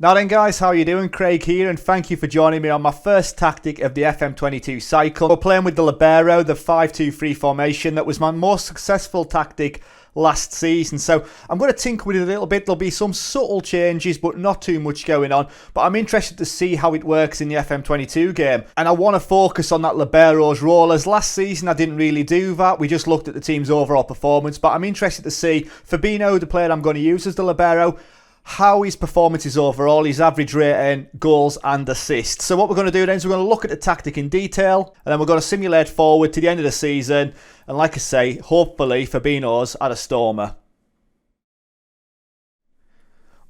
Now then guys, how are you doing? Craig here, and thank you for joining me on my first tactic of the FM22 cycle. We're playing with the Libero, the 5-2-3 formation. That was my most successful tactic last season, so I'm going to tinker with it a little bit. There'll be some subtle changes, but not too much going on. But I'm interested to see how it works in the FM22 game, and I want to focus on that Libero's role, as last season I didn't really do that. We just looked at the team's overall performance, but I'm interested to see Fabinho, the player I'm going to use as the Libero, how his performance is overall, his average rating, goals and assists. So what we're going to do then is we're going to look at the tactic in detail, and then we're going to simulate forward to the end of the season. And like I say, hopefully Fabinho's had a stormer.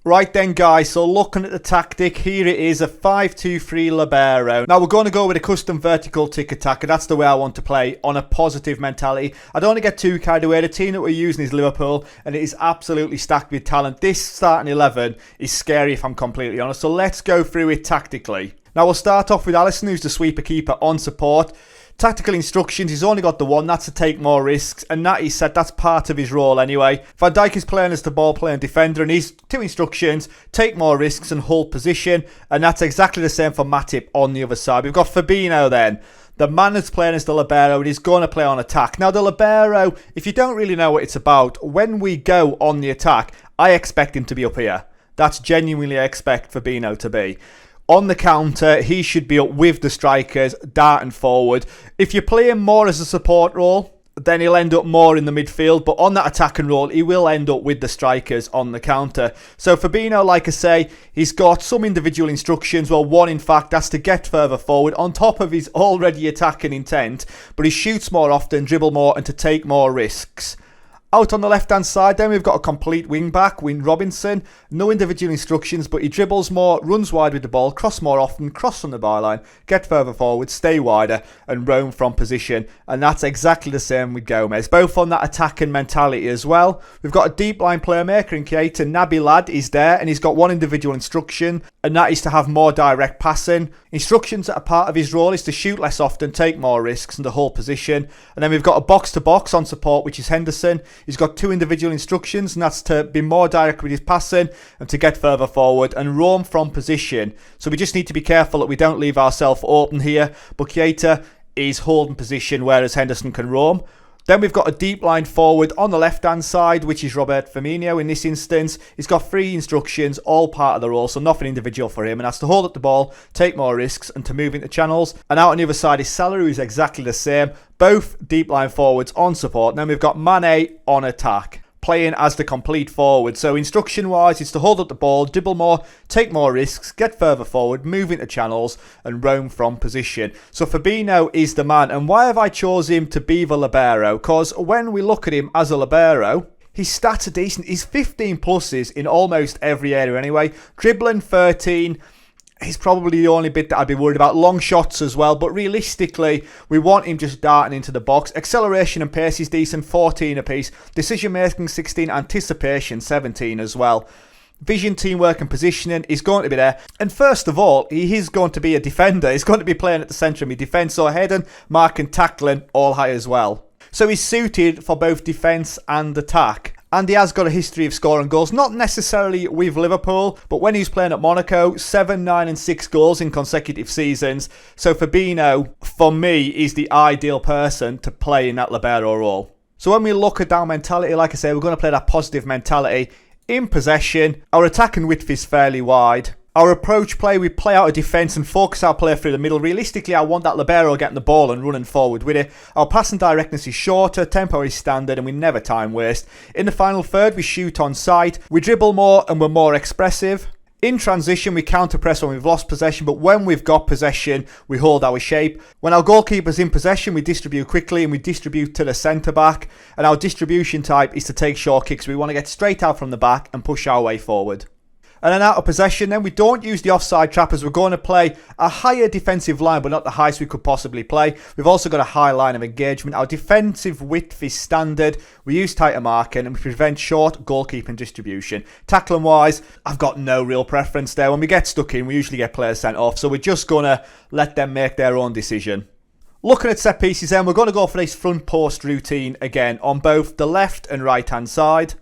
Right then guys, so looking at the tactic, here it is, a 5-2-3 Libero. Now we're going to go with a custom vertical tick attacker. That's the way I want to play, on a positive mentality. I don't want to get too carried away. The team that we're using is Liverpool, and it is absolutely stacked with talent. This starting 11 is scary if I'm completely honest, so let's go through it tactically. Now we'll start off with Alisson, who's the sweeper keeper on support. Tactical instructions, he's only got the one, that's to take more risks, and that he said that's part of his role anyway. Van Dijk is playing as the ball playing defender, and he's two instructions: take more risks and hold position, and that's exactly the same for Matip on the other side. We've got Fabinho then, the man that's playing as the Libero, and he's going to play on attack. Now the Libero, if you don't really know what it's about, when we go on the attack, I expect him to be up here. That's genuinely I expect Fabinho to be. On the counter, he should be up with the strikers, darting forward. If you play him more as a support role, then he'll end up more in the midfield. But on that attacking role, he will end up with the strikers on the counter. So Fabinho, like I say, he's got some individual instructions. Well, one in fact, that's to get further forward on top of his already attacking intent. But he shoots more often, dribble more, and to take more risks. Out on the left-hand side, then we've got a complete wing-back, Win Robinson. No individual instructions, but he dribbles more, runs wide with the ball, cross more often, cross from the byline, get further forward, stay wider, and roam from position. And that's exactly the same with Gomez, both on that attacking mentality as well. We've got a deep-line playmaker in Keita. Naby Lad is there, and he's got one individual instruction, and that is to have more direct passing. Instructions that are part of his role is to shoot less often, take more risks, and to hold position. And then we've got a box-to-box on support, which is Henderson. He's got two individual instructions, and that's to be more direct with his passing and to get further forward and roam from position. So we just need to be careful that we don't leave ourselves open here. But Keita is holding position, whereas Henderson can roam. Then we've got a deep line forward on the left-hand side, which is Fabinho in this instance. He's got three instructions, all part of the role, so nothing individual for him. And that's to hold up the ball, take more risks, and to move into channels. And out on the other side is Salah, who is exactly the same. Both deep line forwards on support. And then we've got Mane on attack, playing as the complete forward. So instruction-wise, it's to hold up the ball, dribble more, take more risks, get further forward, move into channels, and roam from position. So Fabinho is the man. And why have I chosen him to be the Libero? Because when we look at him as a Libero, his stats are decent. He's 15 pluses in almost every area anyway. Dribbling 13. He's probably the only bit that I'd be worried about. Long shots as well, but realistically, we want him just darting into the box. Acceleration and pace is decent, 14 apiece. Decision making, 16. Anticipation, 17 as well. Vision, teamwork and positioning is going to be there. And first of all, he is going to be a defender. He's going to be playing at the centre of my defence. So heading, marking, tackling, all high as well. So he's suited for both defence and attack. And he has got a history of scoring goals, not necessarily with Liverpool, but when he was playing at Monaco, 7, 9 and 6 goals in consecutive seasons. So Fabinho, for me, is the ideal person to play in that Libero role. So when we look at our mentality, like I say, we're going to play that positive mentality. In possession, our attacking width is fairly wide. Our approach play, we play out of defence and focus our play through the middle. Realistically, I want that Libero getting the ball and running forward with it. Our passing directness is shorter, tempo is standard, and we never time waste. In the final third, we shoot on sight. We dribble more and we're more expressive. In transition, we counter-press when we've lost possession, but when we've got possession, we hold our shape. When our goalkeeper's in possession, we distribute quickly and we distribute to the centre-back. And our distribution type is to take short kicks. We want to get straight out from the back and push our way forward. And then out of possession, then we don't use the offside trap, as we're going to play a higher defensive line, but not the highest we could possibly play. We've also got a high line of engagement. Our defensive width is standard. We use tighter marking and we prevent short goalkeeping distribution. Tackling wise, I've got no real preference there. When we get stuck in, we usually get players sent off. So we're just going to let them make their own decision. Looking at set pieces then, we're going to go for this front post routine again on both the left and right hand side.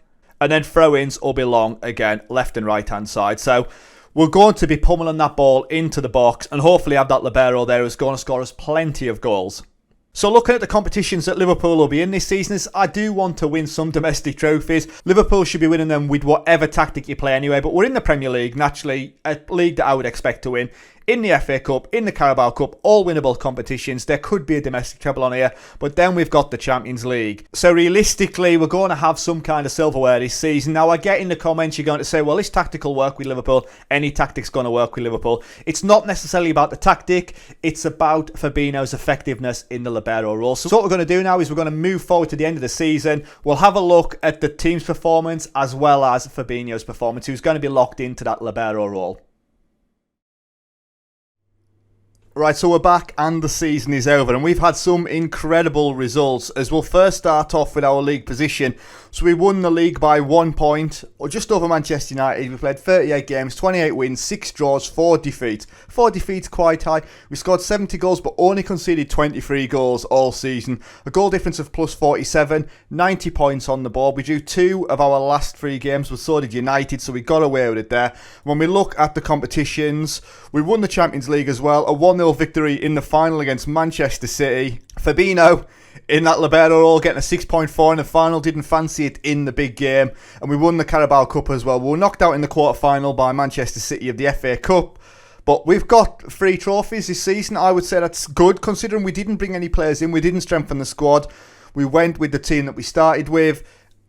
And then throw-ins will be long again, left and right hand side. So we're going to be pummeling that ball into the box and hopefully have that Libero there who's going to score us plenty of goals. So looking at the competitions that Liverpool will be in this season, I do want to win some domestic trophies. Liverpool should be winning them with whatever tactic you play anyway, but we're in the Premier League, naturally, a league that I would expect to win. In the FA Cup, in the Carabao Cup, all winnable competitions. There could be a domestic treble on here, but then we've got the Champions League. So realistically, we're going to have some kind of silverware this season. Now, I get in the comments, you're going to say, well, this tactical work with Liverpool. Any tactic's going to work with Liverpool. It's not necessarily about the tactic. It's about Fabinho's effectiveness in the Libero role. So what we're going to do now is we're going to move forward to the end of the season. We'll have a look at the team's performance as well as Fabinho's performance, who's going to be locked into that Libero role. Right, so we're back and the season is over and we've had some incredible results as we'll first start off with our league position. So we won the league by 1 point, or just over Manchester United. We played 38 games, 28 wins, 6 draws, 4 defeats. 4 defeats quite high. We scored 70 goals but only conceded 23 goals all season. A goal difference of plus 47, 90 points on the board. We drew 2 of our last 3 games, but so did United, so we got away with it there. When we look at the competitions, we won the Champions League as well. A 1-0 victory in the final against Manchester City. Fabinho in that Libero role getting a 6.4 in the final, didn't fancy it in the big game. And we won the Carabao Cup as well. We were knocked out in the quarter-final by Manchester City of the FA Cup. But we've got 3 trophies this season. I would say that's good considering we didn't bring any players in. We didn't strengthen the squad. We went with the team that we started with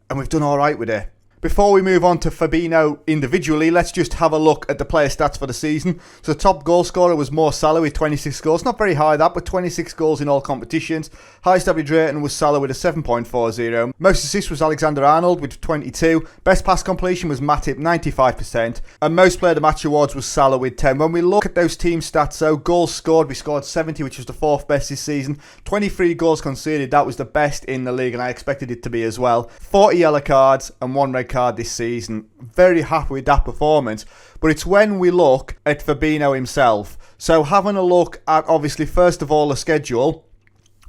and we've done alright with it. Before we move on to Fabinho individually, let's just have a look at the player stats for the season. So top goal scorer was Mo Salah with 26 goals. Not very high that, but 26 goals in all competitions. Highest average rating was Salah with a 7.40. Most assists was Alexander-Arnold with 22. Best pass completion was Matip, 95%. And most player of the match awards was Salah with 10. When we look at those team stats, so goals scored, we scored 70, which was the 4th best this season. 23 goals conceded, that was the best in the league, and I expected it to be as well. 40 yellow cards and 1 red card this season. Very happy with that performance. But it's when we look at Fabinho himself. So having a look at, obviously, first of all, the schedule.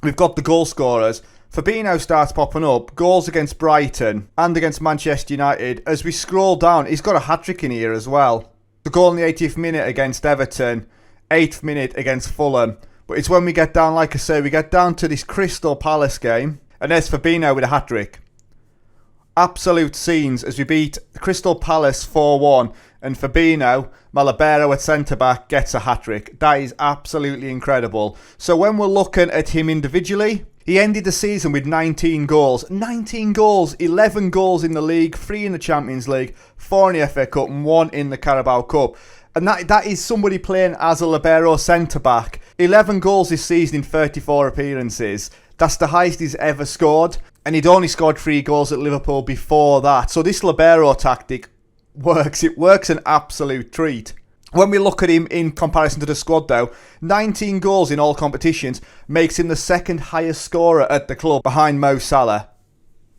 We've got the goal scorers. Fabinho starts popping up. Goals against Brighton and against Manchester United. As we scroll down, he's got a hat-trick in here as well. The goal in the 80th minute against Everton. 8th minute against Fulham. But it's when we get down, like I say, we get down to this Crystal Palace game. And there's Fabinho with a hat-trick. Absolute scenes as we beat Crystal Palace 4-1 and Fabinho, Libero at centre-back, gets a hat-trick. That is absolutely incredible. So when we're looking at him individually, he ended the season with 19 goals. 19 goals, 11 goals in the league, 3 in the Champions League, 4 in the FA Cup and 1 in the Carabao Cup. And that is somebody playing as a Libero centre-back. 11 goals this season in 34 appearances. That's the highest he's ever scored. And he'd only scored 3 goals at Liverpool before that. So this Libero tactic works. It works an absolute treat. When we look at him in comparison to the squad though, 19 goals in all competitions makes him the 2nd highest scorer at the club behind Mo Salah.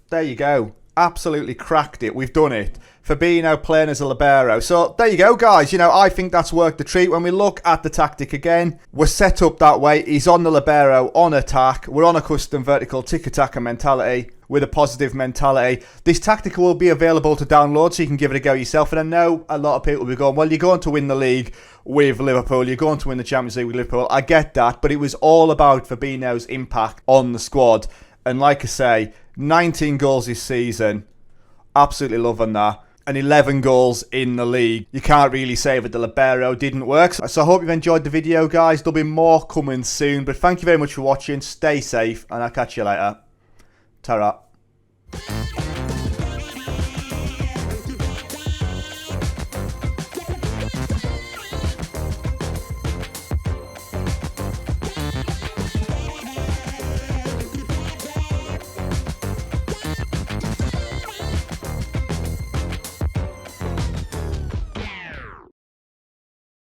There you go. Absolutely cracked it. We've done it. Fabinho playing as a Libero. So there you go, guys. You know, I think that's worked the treat. When we look at the tactic again, we're set up that way. He's on the Libero, on attack. We're on a custom vertical tiki-taka mentality with a positive mentality. This tactic will be available to download so you can give it a go yourself. And I know a lot of people will be going, well, you're going to win the league with Liverpool. You're going to win the Champions League with Liverpool. I get that, but it was all about Fabinho's impact on the squad. And like I say, 19 goals this season. Absolutely loving that. And 11 goals in the league. You can't really say that the Libero didn't work. So I hope you've enjoyed the video, guys. There'll be more coming soon. But thank you very much for watching. Stay safe, and I'll catch you later. Ta-ra.